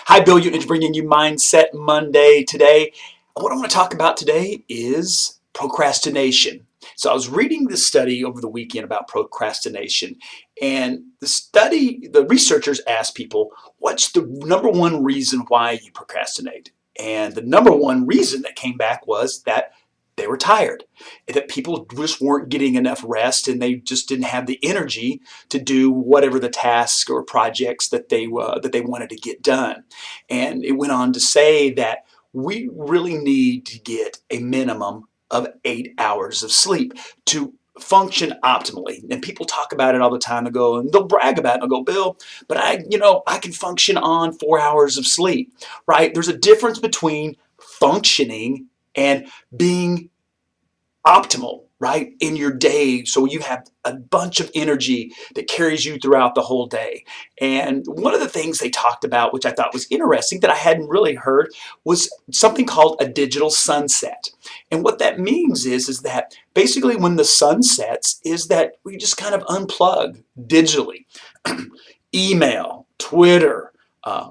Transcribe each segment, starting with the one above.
Hi, Bill Utich bringing you Mindset Monday today. What I want to talk about today is procrastination. So I was reading this study over the weekend about procrastination, and the researchers asked people, what's the number one reason why you procrastinate? And the number one reason that came back was that they were tired, that people just weren't getting enough rest and they just didn't have the energy to do whatever the tasks or projects that they wanted to get done. And it went on to say that we really need to get a minimum of 8 hours of sleep to function optimally. And people talk about it all the time. They'll brag about it. They'll go, Bill, but I can function on 4 hours of sleep, right? There's a difference between functioning and being optimal, right, in your day, so you have a bunch of energy that carries you throughout the whole day. And one of the things they talked about, which I thought was interesting that I hadn't really heard, was something called a digital sunset. And what that means is that basically when the sun sets is that we just kind of unplug digitally. Email, Twitter,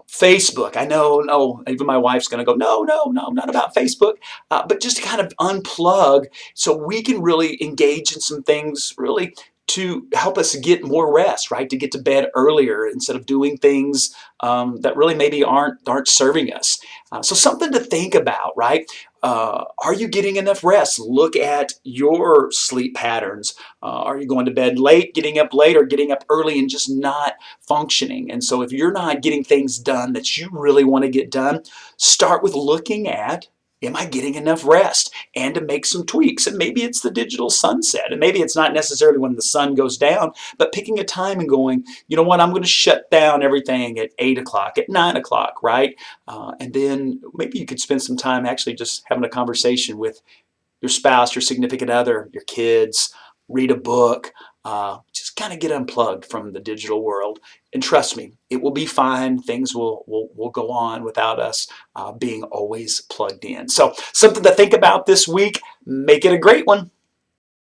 Facebook. I know, no, even my wife's going to go, no, no, no, not about Facebook, but just to kind of unplug so we can really engage in some things really to help us get more rest, right? To get to bed earlier instead of doing things that really maybe aren't serving us. So something to think about, right? Are you getting enough rest? Look at your sleep patterns. Are you going to bed late, getting up late, or getting up early and just not functioning? And so if you're not getting things done that you really want to get done, start with looking at, am I getting enough rest? And to make some tweaks. And maybe it's the digital sunset. And maybe it's not necessarily when the sun goes down, but picking a time and going, you know what, I'm going to shut down everything at 8 o'clock, at 9 o'clock, right? And then maybe you could spend some time actually just having a conversation with your spouse, your significant other, your kids, read a book, just kind of get unplugged from the digital world. And trust me, it will be fine. Things will go on without us being always plugged in. So something to think about this week. Make it a great one.